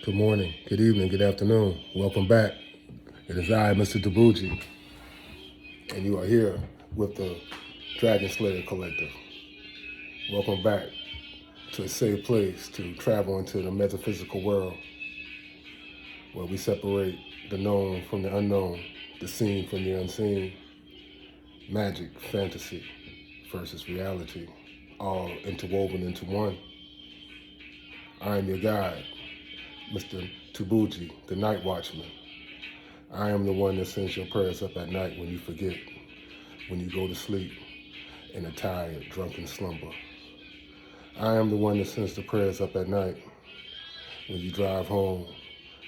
Good morning, good evening, good afternoon. Welcome back. It is I, Mr. Tabuji, and you are here with the Dragon Slayer Collective. Welcome back to a safe place to travel into the metaphysical world where we separate the known from the unknown, the seen from the unseen, magic, fantasy versus reality, all interwoven into one. I am your guide, Mr. Tabuji, the Night Watchman. I am the one that sends your prayers up at night when you forget, when you go to sleep in a tired, drunken slumber. I am the one that sends the prayers up at night when you drive home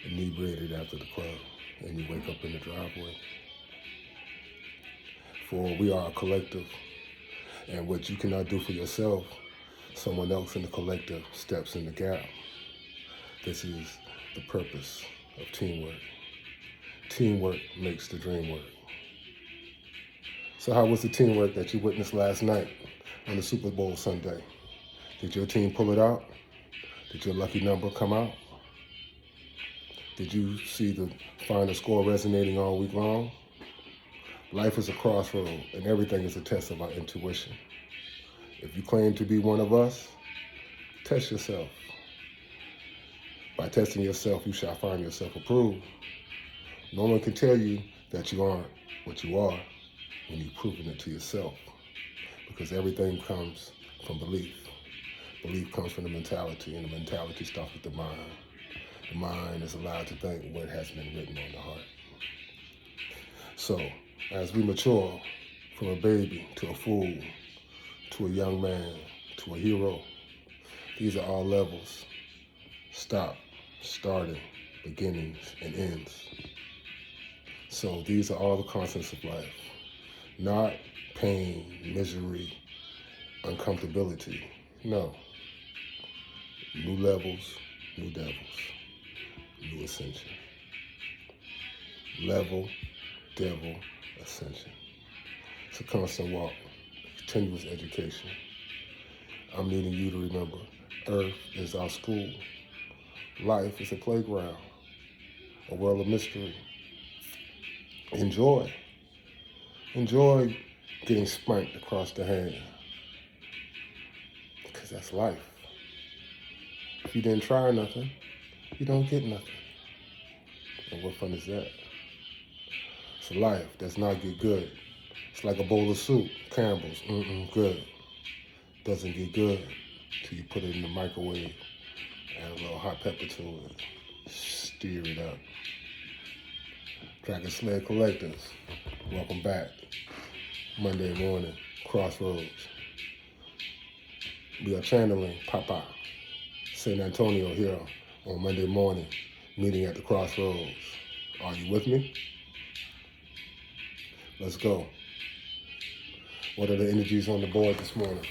inebriated after the club and you wake up in the driveway. For we are a collective, and what you cannot do for yourself, someone else in the collective steps in the gap. This is the purpose of teamwork. Teamwork makes the dream work. So how was the teamwork that you witnessed last night on the Super Bowl Sunday? Did your team pull it out? Did your lucky number come out? Did you see the final score resonating all week long? Life is a crossroad, and everything is a test of our intuition. If you claim to be one of us, test yourself. By testing yourself, you shall find yourself approved. No one can tell you that you aren't what you are when you've proven it to yourself, because everything comes from belief. Belief comes from the mentality, and the mentality starts with the mind. The mind is allowed to think what has been written on the heart. So, as we mature from a baby to a fool, to a young man, to a hero, these are all levels. Stop, starting, beginnings, and ends. So these are all the constants of life. Not pain, misery, uncomfortability. No. New levels, new devils, new ascension. Level, devil, ascension. It's a constant walk, continuous education. I'm needing you to remember, Earth is our school. Life is a playground, a world of mystery. Enjoy. Enjoy getting spanked across the hand, because that's life. If you didn't try nothing, you don't get nothing. And what fun is that? It's a life does not get good. It's like a bowl of soup, Campbell's, good. Doesn't get good till you put it in the microwave, add a little hot pepper to it, stir it up. Dragon Slayer Collectives, welcome back. Monday morning, Crossroads. We are channeling Papa, San Antonio here on Monday morning, meeting at the Crossroads. Are you with me? Let's go. What are the energies on the board this morning?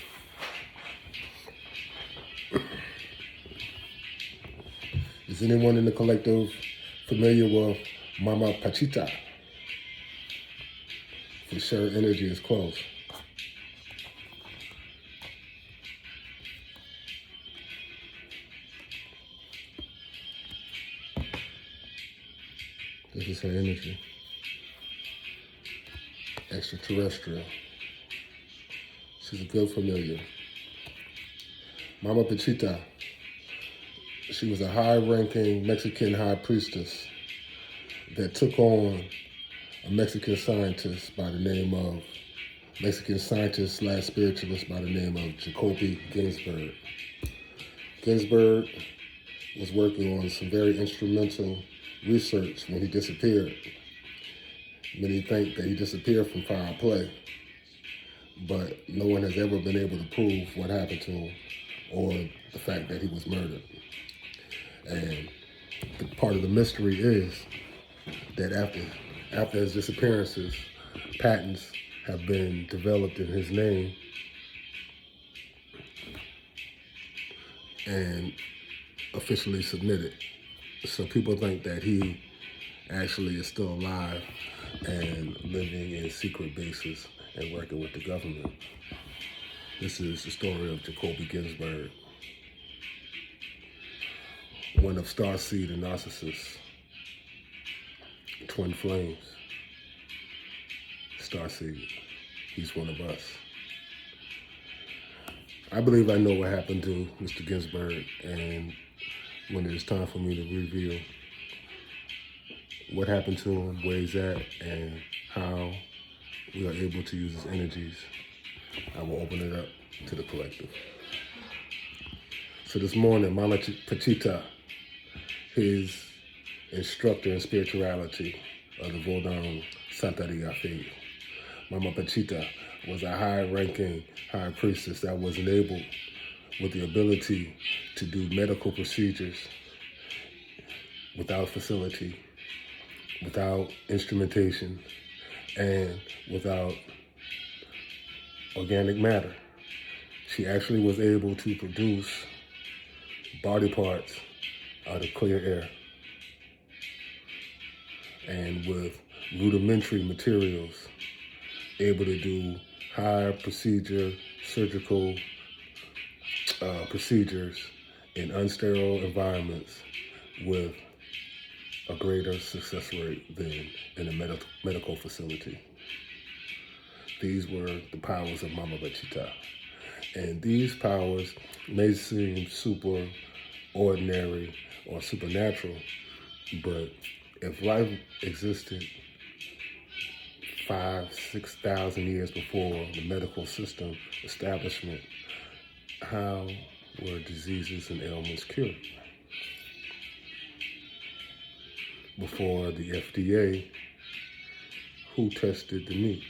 Is anyone in the collective familiar with Mama Pachita? For sure, energy is close. This is her energy. Extraterrestrial. She's a good familiar. Mama Pachita. She was a high-ranking Mexican high priestess that took on a Mexican scientist slash spiritualist by the name of Jacoby Ginsburg. Ginsburg was working on some very instrumental research when he disappeared. Many think that he disappeared from foul play, but no one has ever been able to prove what happened to him or the fact that he was murdered. And part of the mystery is that after his disappearances, patents have been developed in his name and officially submitted. So people think that he actually is still alive and living in secret bases and working with the government. This is the story of Jacoby Ginsburg. one of starseed and narcissist, twin flames. Starseed, he's one of us. I believe I know what happened to Mr. Ginsburg, and when it is time for me to reveal what happened to him, where he's at, and how we are able to use his energies, I will open it up to the collective. So this morning, Mama Pachita, his instructor in spirituality of the Vodun Santeria faith, Mama Pachita was a high-ranking high priestess that was enabled with the ability to do medical procedures without facility, without instrumentation, and without organic matter. She actually was able to produce body parts out of clear air and with rudimentary materials, able to do high procedure surgical procedures in unsterile environments with a greater success rate than in a medical facility. These were the powers of Mama Bachita. And these powers may seem super ordinary or supernatural, but if life existed 5,000-6,000 years before the medical system establishment, how were diseases and ailments cured? Before the FDA, who tested the meat?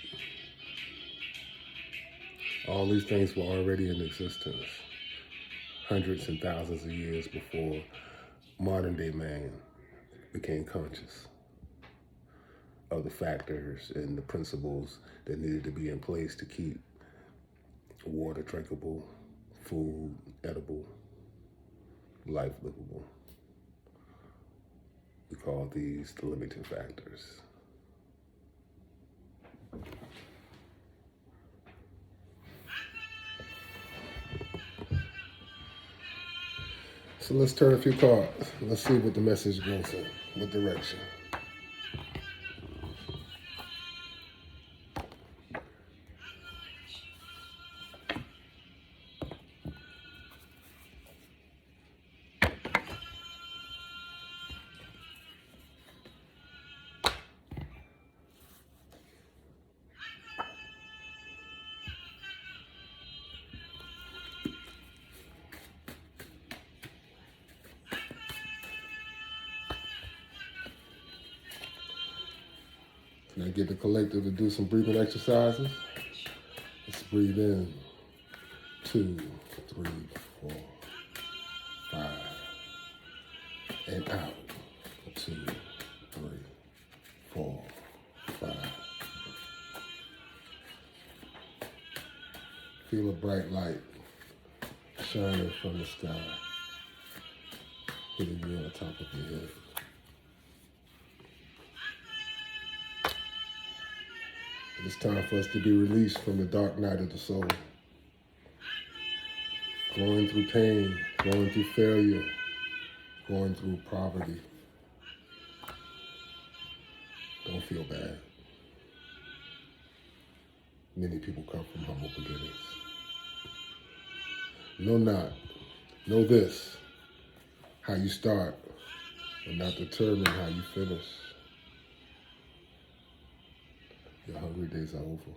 All these things were already in existence hundreds and thousands of years before modern day man became conscious of the factors and the principles that needed to be in place to keep water drinkable, food edible, life livable. We call these the limiting factors. So let's turn a few cards. Let's see what the message goes in, what direction. Can I get the collective to do some breathing exercises? Let's breathe in. 2, 3, 4, 5. And out. 2, 3, 4, 5. Feel a bright light shining from the sky, hitting you on the top of your head. It's time for us to be released from the dark night of the soul. Going through pain, going through failure, going through poverty. Don't feel bad. Many people come from humble beginnings. Know not, know this, how you start will not determine how you finish. Your hungry days are over.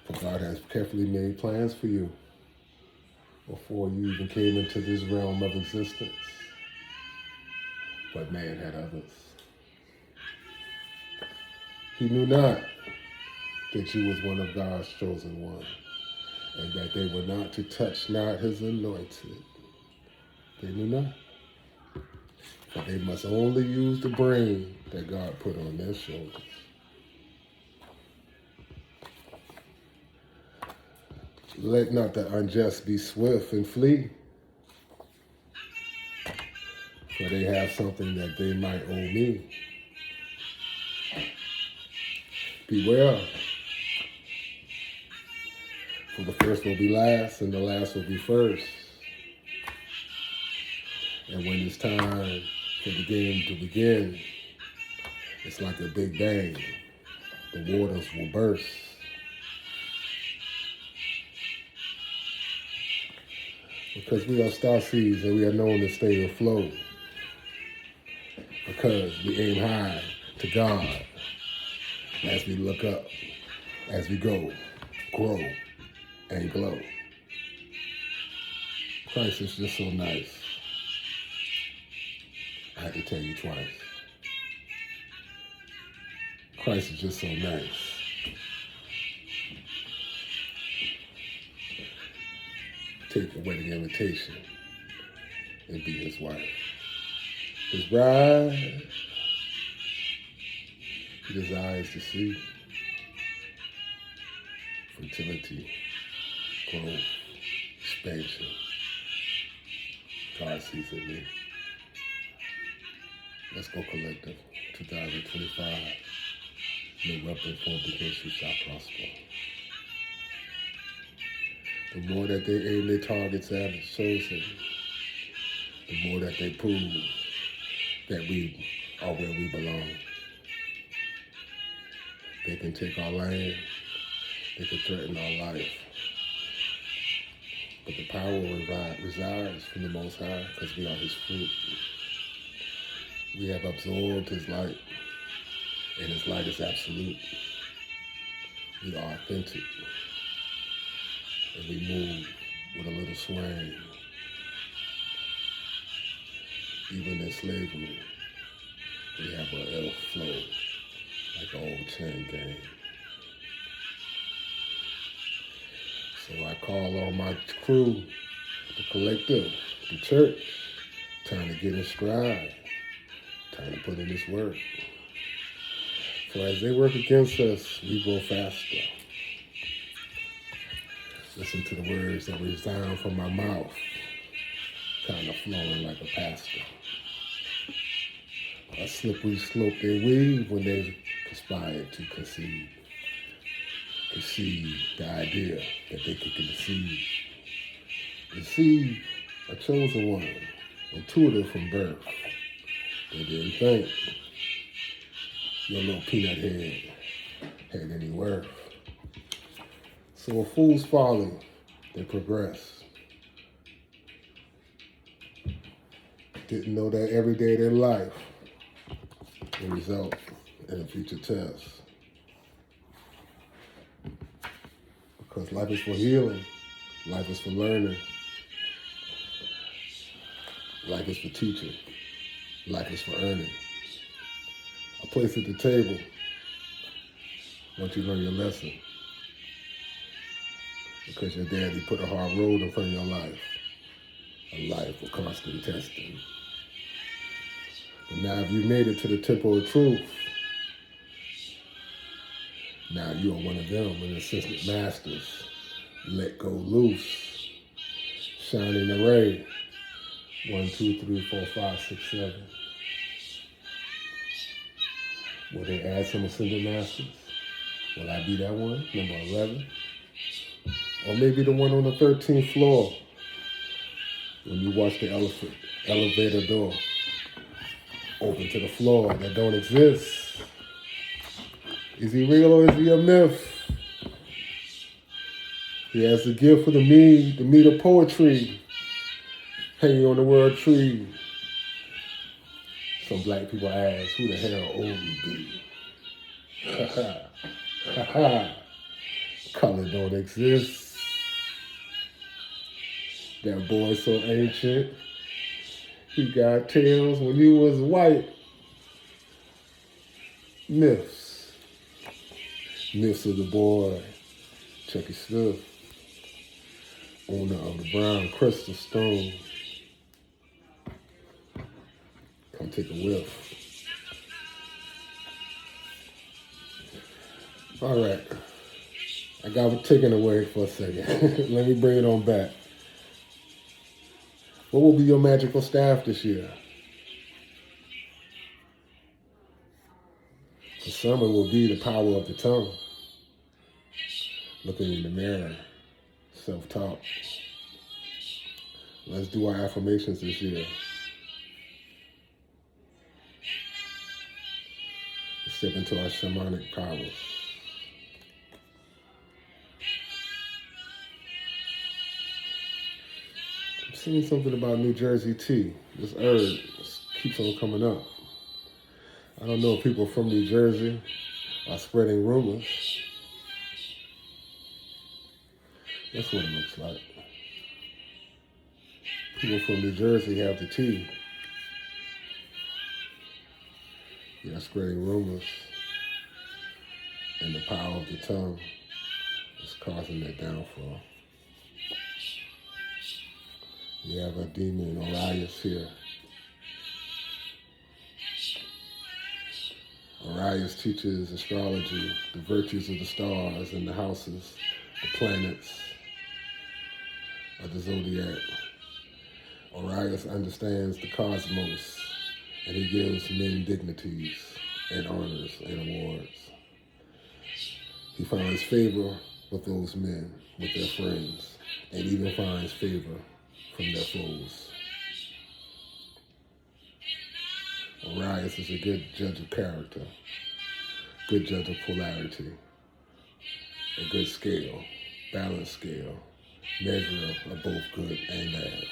For God has carefully made plans for you before you even came into this realm of existence. But man had others. He knew not that you was one of God's chosen ones, and that they were not to touch not his anointed. They knew not. But they must only use the brain that God put on their shoulders. Let not the unjust be swift and flee, for they have something that they might owe me. Beware, for the first will be last and the last will be first. And when it's time for the game to begin, it's like a big bang. The waters will burst. Because we are star seeds and we are known to stay afloat. Because we aim high to God as we look up, as we go, grow, and glow. Christ is just so nice. I had to tell you twice. Christ is just so nice. Take the wedding invitation and be his wife. His bride, he desires to see fertility, growth, expansion. God sees in me. Let's go collective. 2025. No weapon formed against you shall prosper. The more that they aim their targets at and chosen, the more that they prove that we are where we belong. They can take our land, they can threaten our life. But the power resides from the Most High because we are his fruit. We have absorbed his light, and his light is absolute. We are authentic, and we move with a little swing. Even in slavery, we have a little flow, like an old chain gang. So I call on my crew, the collective, the church, time to get in stride, time to put in this work. For as they work against us, we grow faster. Listen to the words that resound from my mouth, kind of flowing like a pastor. A slippery slope they weave when they conspire to conceive the idea that they could conceive. Deceive a chosen one, intuitive from birth. They didn't think your little peanut head had any worth. So a fool's folly, they progress. Didn't know that every day of their life will result in a future test. Because life is for healing, life is for learning, life is for teaching, life is for earning. A place at the table once you learn your lesson. Because your daddy put a hard road in front of your life, a life of constant testing. But now if you made it to the temple of truth, now you are one of them, an assistant masters. Let go loose. Shining array. 1, 2, 3, 4, 5, 6, 7. Will they add some ascendant masters? Will I be that one, number 11? Or maybe the one on the 13th floor when you watch the elevator door open to the floor that don't exist. Is he real or is he a myth? He has the gift for the meat of poetry, hanging on the word tree. Some black people ask, who the hell Obi be? Ha ha, ha ha. Color don't exist. That boy so ancient. He got tails when he was white. Myths. Myths of the boy, Chucky Smith, owner of the brown crystal stone. Come take a whiff. All right. I got it taken away for a second. Let me bring it on back. What will be your magical staff this year? The summer will be the power of the tongue. Looking in the mirror, self-talk. Let's do our affirmations this year. Step into our shamanic powers. I'm seeing something about New Jersey tea. This herb keeps on coming up. I don't know if people from New Jersey are spreading rumors. That's what it looks like. People from New Jersey have the tea. Yeah, spreading rumors. And the power of the tongue is causing that downfall. We have a demon, Orias, here. Orias teaches astrology, the virtues of the stars and the houses, the planets of the zodiac. Orias understands the cosmos, and he gives men dignities and honors and awards. He finds favor with those men, with their friends, and even finds favor from their foes. Orias is a good judge of character, good judge of polarity, a good scale, balanced scale, measure of both good and bad.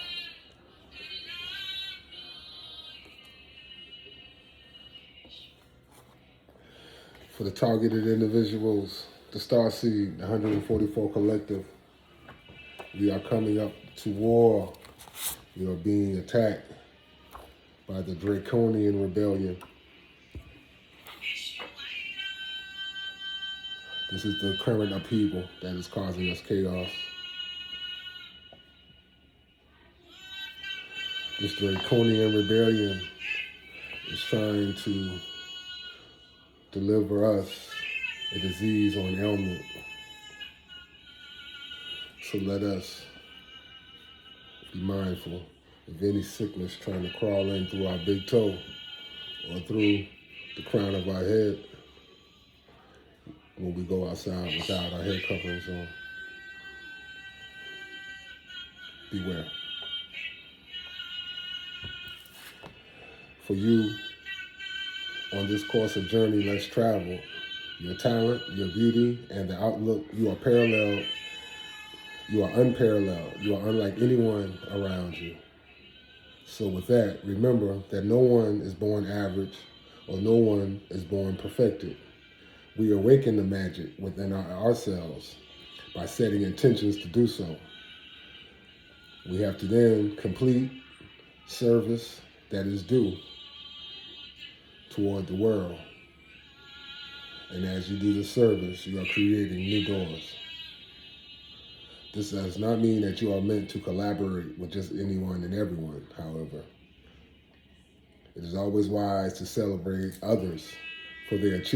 For the targeted individuals, the Starseed, the 144 Collective, we are coming up to war. We are being attacked by the Draconian Rebellion. This is the current upheaval that is causing us chaos. This Draconian Rebellion is trying to deliver us a disease or an ailment. So let us be mindful of any sickness trying to crawl in through our big toe or through the crown of our head when we go outside without our head coverings on. Beware. For you, on this course of journey, let's travel. Your talent, your beauty, and the outlook, you are paralleled. You are unparalleled. You are unlike anyone around you. So with that, remember that no one is born average or no one is born perfected. We awaken the magic within ourselves by setting intentions to do so. We have to then complete service that is due toward the world. And as you do the service, you are creating new doors. This does not mean that you are meant to collaborate with just anyone and everyone, however. It is always wise to celebrate others for their achievements.